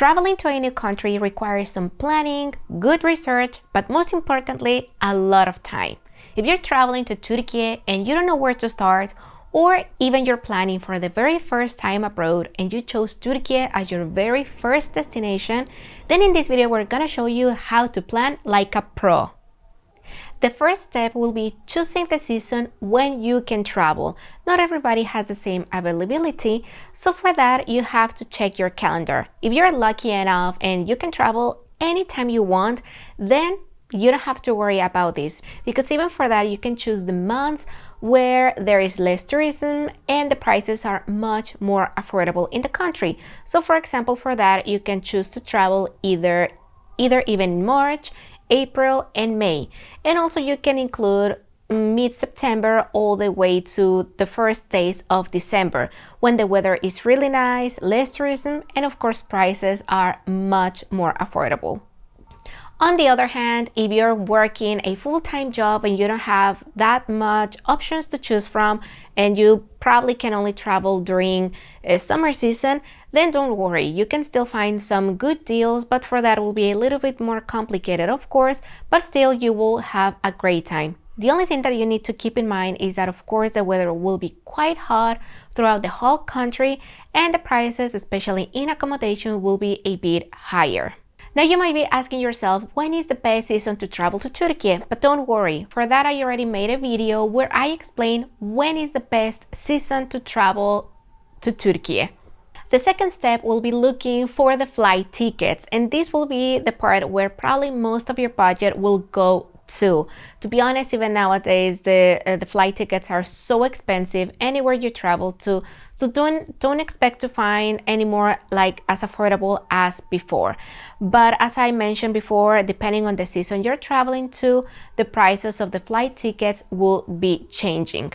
Traveling to a new country requires some planning, good research, but most importantly, a lot of time. If you're traveling to Turkey and you don't know where to start, or even you're planning for the very first time abroad and you chose Turkey as your very first destination, then in this video we're gonna show you how to plan like a pro. The first step will be choosing the season when you can travel. Not everybody has the same availability, so for that you have to check your calendar. If you're lucky enough and you can travel anytime you want, then you don't have to worry about this, because even for that you can choose the months where there is less tourism and the prices are much more affordable in the country. So for example, for that you can choose to travel either even March, April and May, and also you can include mid-September all the way to the first days of December, when the weather is really nice, less tourism, and of course prices are much more affordable. On the other hand, if you're working a full-time job and you don't have that much options to choose from, and you probably can only travel during a summer season, then don't worry, you can still find some good deals, but for that will be a little bit more complicated, of course, but still you will have a great time. The only thing that you need to keep in mind is that of course the weather will be quite hot throughout the whole country, and the prices, especially in accommodation, will be a bit higher. Now you might be asking yourself, when is the best season to travel to Turkey? But don't worry, for that I already made a video where I explain when is the best season to travel to Turkey. The second step will be looking for the flight tickets, and this will be the part where probably most of your budget will go to. To be honest, even nowadays the flight tickets are so expensive anywhere you travel to, so don't expect to find any more like as affordable as before. But as I mentioned before, depending on the season you're traveling to, the prices of the flight tickets will be changing.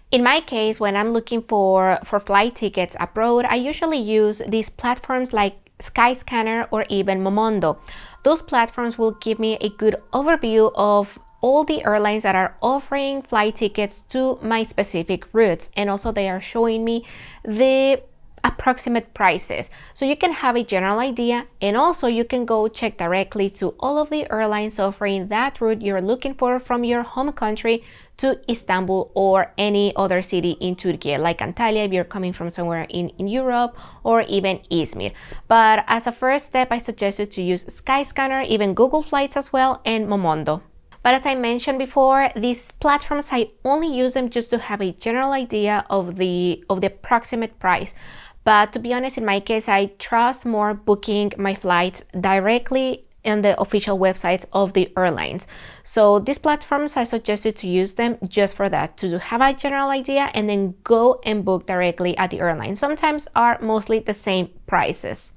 In my case, when I'm looking for flight tickets abroad, I usually use these platforms like Skyscanner or even Momondo. Those platforms will give me a good overview of all the airlines that are offering flight tickets to my specific routes, and also they are showing me the approximate prices, so you can have a general idea, and also you can go check directly to all of the airlines offering that route you're looking for from your home country to Istanbul or any other city in Turkey, like Antalya if you're coming from somewhere in Europe, or even Izmir. But as a first step, I suggest you to use Skyscanner, even Google Flights as well, and Momondo. But as I mentioned before, these platforms, I only use them just to have a general idea of the approximate price. But to be honest, in my case, I trust more booking my flights directly in the official websites of the airlines. So these platforms, I suggest you to use them just for that, to have a general idea and then go and book directly at the airline. Sometimes are mostly the same prices.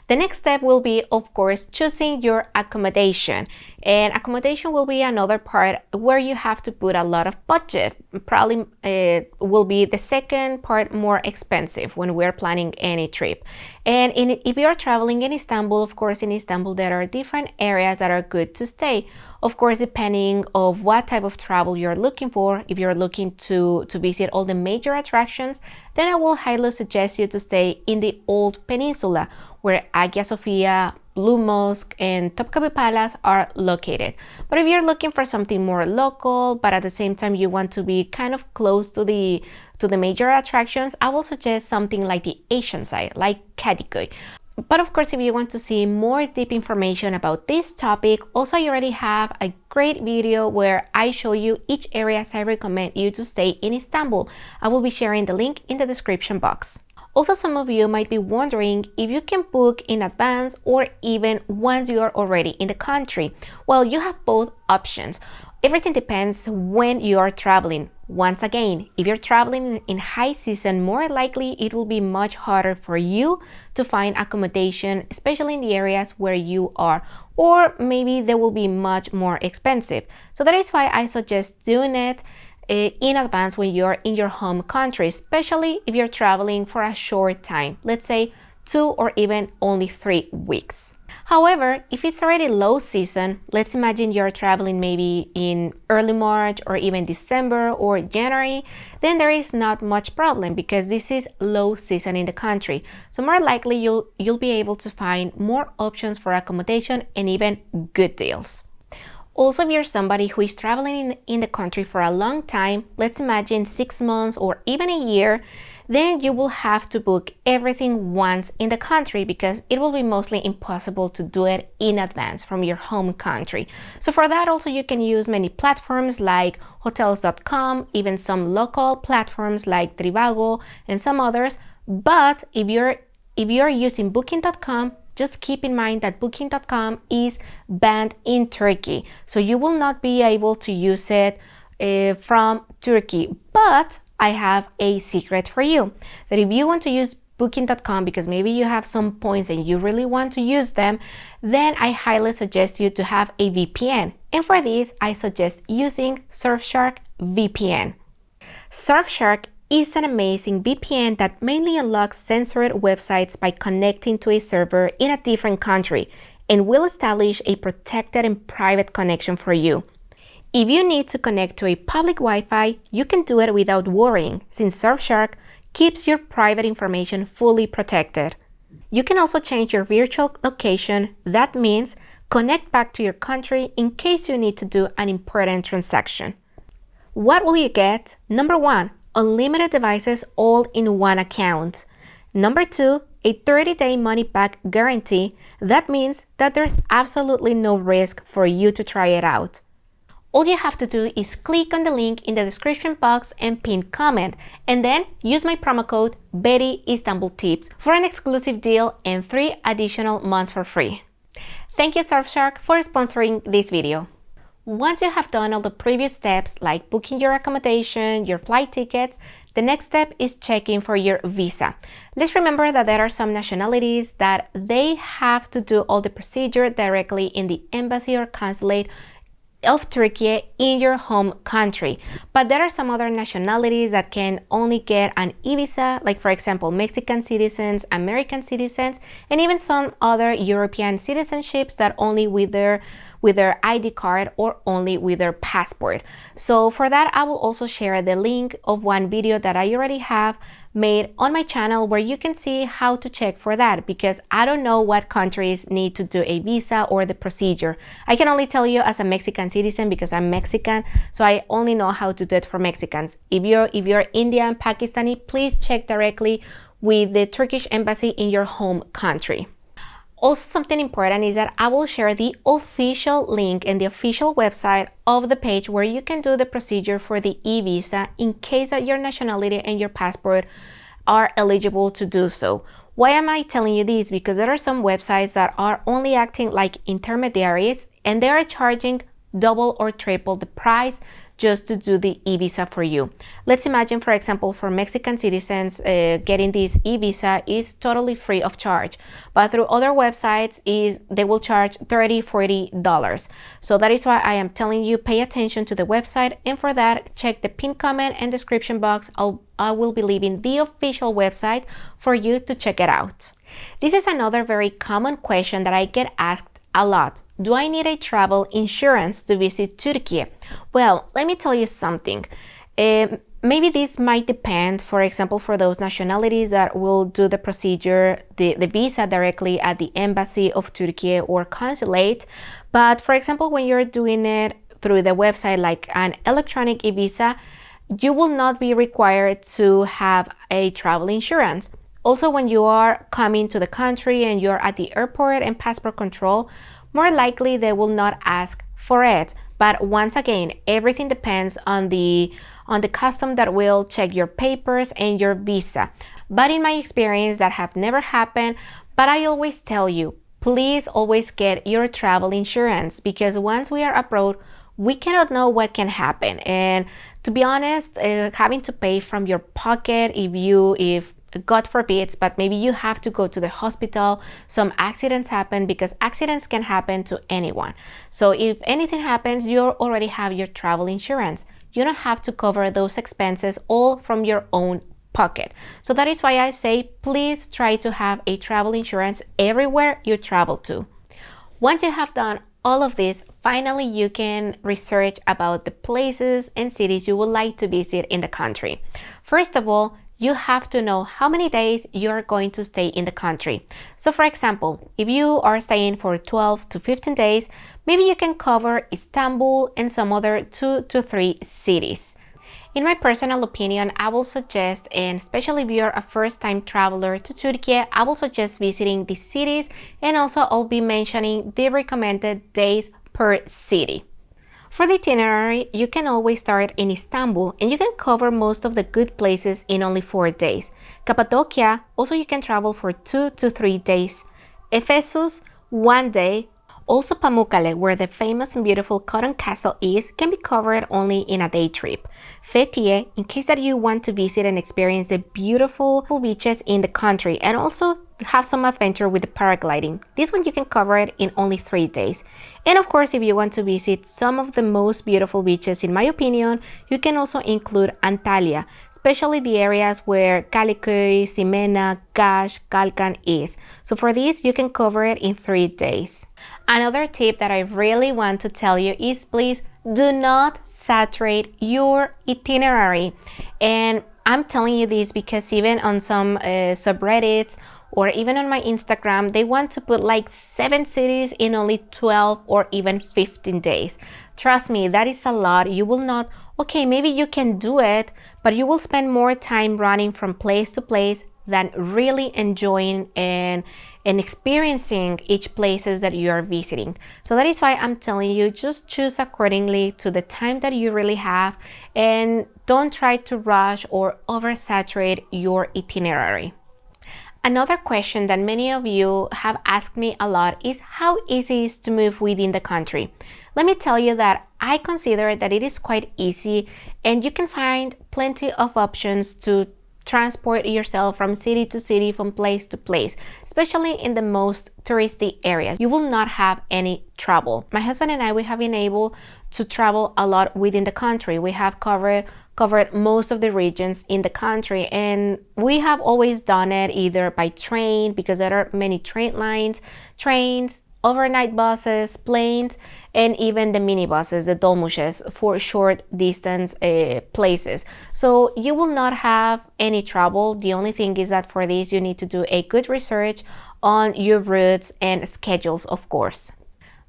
The next step will be, of course, choosing your accommodation. And accommodation will be another part where you have to put a lot of budget. Probably will be the second part more expensive when we're planning any trip. And if you're traveling in Istanbul, of course, in Istanbul there are different areas that are good to stay. Of course, depending of what type of travel you're looking for. If you're looking to visit all the major attractions, then I will highly suggest you to stay in the Old Peninsula, where Hagia Sophia, Blue Mosque, and Topkapi Palace are located. But if you're looking for something more local, but at the same time you want to be kind of close to the major attractions, I will suggest something like the Asian side, like Kadıköy. But of course, if you want to see more deep information about this topic, also I already have a great video where I show you each areas I recommend you to stay in Istanbul. I will be sharing the link in the description box. Also, some of you might be wondering if you can book in advance or even once you are already in the country. Well, you have both options. Everything depends when you are traveling. Once again, if you're traveling in high season, more likely it will be much harder for you to find accommodation, especially in the areas where you are, or maybe they will be much more expensive. So that is why I suggest doing it in advance when you're in your home country, especially if you're traveling for a short time, let's say 2 or even only 3 weeks. However, if it's already low season, let's imagine you're traveling maybe in early March or even December or January, then there is not much problem because this is low season in the country. So more likely you'll be able to find more options for accommodation and even good deals. Also, if you're somebody who is traveling in the country for a long time, let's imagine 6 months or even a year, then you will have to book everything once in the country because it will be mostly impossible to do it in advance from your home country. So for that also you can use many platforms like hotels.com, even some local platforms like Trivago and some others. But if you're using booking.com, just keep in mind that booking.com is banned in Turkey, so you will not be able to use it from Turkey. But I have a secret for you, that if you want to use booking.com because maybe you have some points and you really want to use them, then I highly suggest you to have a VPN. And for this, I suggest using Surfshark VPN. Surfshark is an amazing VPN that mainly unlocks censored websites by connecting to a server in a different country and will establish a protected and private connection for you. If you need to connect to a public Wi-Fi, you can do it without worrying, since Surfshark keeps your private information fully protected. You can also change your virtual location. That means connect back to your country in case you need to do an important transaction. What will you get? Number 1, unlimited devices all in one account. Number 2, a 30-day money-back guarantee. That means that there's absolutely no risk for you to try it out. All you have to do is click on the link in the description box and pin comment, and then use my promo code BettyIstanbulTips for an exclusive deal and 3 additional months for free. Thank you Surfshark for sponsoring this video. Once you have done all the previous steps like booking your accommodation, your flight tickets, the next step is checking for your visa. Let's remember that there are some nationalities that they have to do all the procedure directly in the embassy or consulate of Turkey in your home country. But there are some other nationalities that can only get an e-visa, like for example Mexican citizens, American citizens, and even some other European citizenships that only with their ID card or only with their passport. So for that, I will also share the link of one video that I already have made on my channel where you can see how to check for that, because I don't know what countries need to do a visa or the procedure. I can only tell you as a Mexican citizen because I'm Mexican, so I only know how to do it for Mexicans. If you're Indian, Pakistani, please check directly with the Turkish embassy in your home country. Also, something important is that I will share the official link and the official website of the page where you can do the procedure for the e-visa in case that your nationality and your passport are eligible to do so. Why am I telling you this? Because there are some websites that are only acting like intermediaries and they are charging double or triple the price just to do the e-visa for you. Let's imagine, for example, for Mexican citizens, getting this e-visa is totally free of charge, but through other websites they will charge $30–40. So that is why I am telling you, pay attention to the website, and for that, check the pinned comment and description box. I will be leaving the official website for you to check it out. This is another very common question that I get asked a lot. Do I need a travel insurance to visit Turkey? Well, let me tell you something. Maybe this might depend, for example, for those nationalities that will do the procedure, the visa directly at the embassy of Turkey or consulate. But for example, when you're doing it through the website like an electronic e-visa, you will not be required to have a travel insurance. Also, when you are coming to the country and you're at the airport and passport control, more likely they will not ask for it. But once again, everything depends on the custom that will check your papers and your visa. But in my experience, that have never happened. But I always tell you, please always get your travel insurance, because once we are abroad, we cannot know what can happen. And to be honest, having to pay from your pocket if God forbids, but maybe you have to go to the hospital, some accidents happen, because accidents can happen to anyone. So if anything happens, you already have your travel insurance. You don't have to cover those expenses all from your own pocket. So that is why I say please try to have a travel insurance everywhere you travel to. Once you have done all of this, finally you can research about the places and cities you would like to visit in the country. First of all, you have to know how many days you're going to stay in the country. So for example, if you are staying for 12 to 15 days, maybe you can cover Istanbul and some other 2 to 3 cities. In my personal opinion, I will suggest, and especially if you're a first-time traveler to Turkey, I will suggest visiting the cities, and also I'll be mentioning the recommended days per city. For the itinerary, you can always start in Istanbul and you can cover most of the good places in only 4 days. Cappadocia, also you can travel for 2 to 3 days. Ephesus, 1 day. Also Pamukkale, where the famous and beautiful Cotton Castle is, can be covered only in a day trip. Fethiye, in case that you want to visit and experience the beautiful beaches in the country and also have some adventure with the paragliding. This one you can cover it in only 3 days. And of course, if you want to visit some of the most beautiful beaches, in my opinion, you can also include Antalya, especially the areas where Kadıköy, Simena, Kaş, Kalkan is. So for this, you can cover it in 3 days. Another tip that I really want to tell you is please do not saturate your itinerary. And I'm telling you this because even on some subreddits or even on my Instagram, they want to put like 7 cities in only 12 or even 15 days. Trust me, that is a lot. You will not, okay, maybe you can do it, but you will spend more time running from place to place than really enjoying and experiencing each places that you are visiting. So that is why I'm telling you, just choose accordingly to the time that you really have and don't try to rush or oversaturate your itinerary. Another question that many of you have asked me a lot is how easy it is to move within the country. Let me tell you that I consider that it is quite easy and you can find plenty of options to transport yourself from city to city, from place to place, especially in the most touristy areas. You will not have any trouble. My husband and I, we have been able to travel a lot within the country. We have covered most of the regions in the country, and we have always done it either by train, because there are many train lines, trains, overnight buses, planes, and even the minibuses, the dolmuşes, for short distance places. So you will not have any trouble. The only thing is that for this you need to do a good research on your routes and schedules, of course.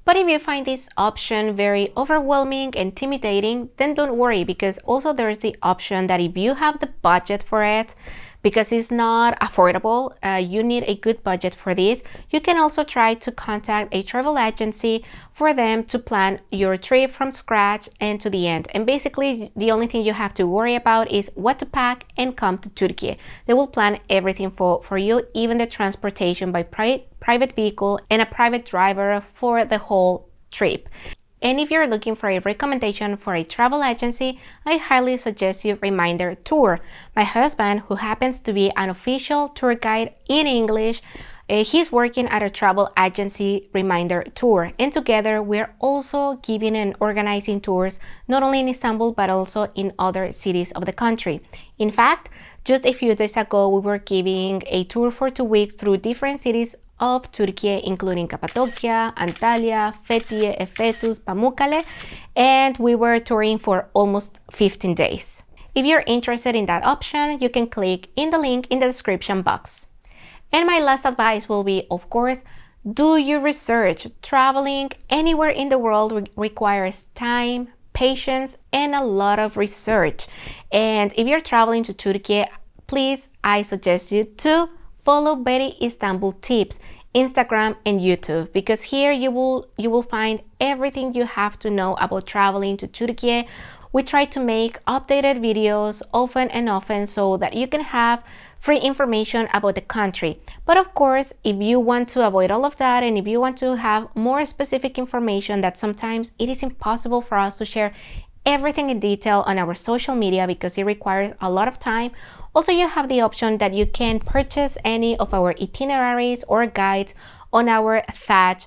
But if you find this option very overwhelming and intimidating, then don't worry, because also there's the option that if you have the budget for it, because it's not affordable, you need a good budget for this, you can also try to contact a travel agency for them to plan your trip from scratch and to the end. And basically, the only thing you have to worry about is what to pack and come to Turkey. They will plan everything for you, even the transportation by private vehicle and a private driver for the whole trip. And if you're looking for a recommendation for a travel agency, I highly suggest you Reminder Tour. My husband, who happens to be an official tour guide in English, he's working at a travel agency, Reminder Tour, and together we're also giving and organizing tours not only in Istanbul but also in other cities of the country. In fact, just a few days ago we were giving a tour for 2 weeks through different cities of Turkey, including Cappadocia, Antalya, Fethiye, Ephesus, Pamukkale, and we were touring for almost 15 days. If you're interested in that option, you can click in the link in the description box. And my last advice will be, of course, do your research. Traveling anywhere in the world requires time, patience, and a lot of research. And if you're traveling to Turkey, please, I suggest you to follow Betty Istanbul Tips, Instagram and YouTube, because here you will find everything you have to know about traveling to Turkey. We try to make updated videos often so that you can have free information about the country. But of course, if you want to avoid all of that and if you want to have more specific information that sometimes it is impossible for us to share everything in detail on our social media because it requires a lot of time, also you have the option that you can purchase any of our itineraries or guides on our Thatch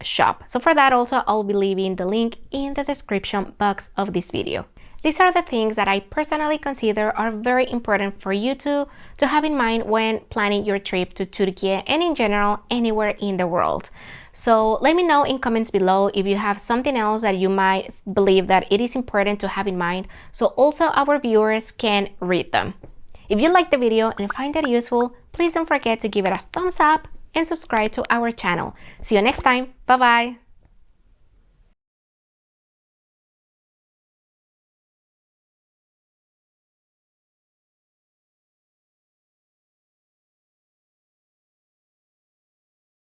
shop. So for that also, I'll be leaving the link in the description box of this video. These are the things that I personally consider are very important for you to have in mind when planning your trip to Turkey and in general anywhere in the world. So let me know in comments below if you have something else that you might believe that it is important to have in mind, so also our viewers can read them. If you liked the video and find it useful, please don't forget to give it a thumbs up and subscribe to our channel. See you next time. Bye bye.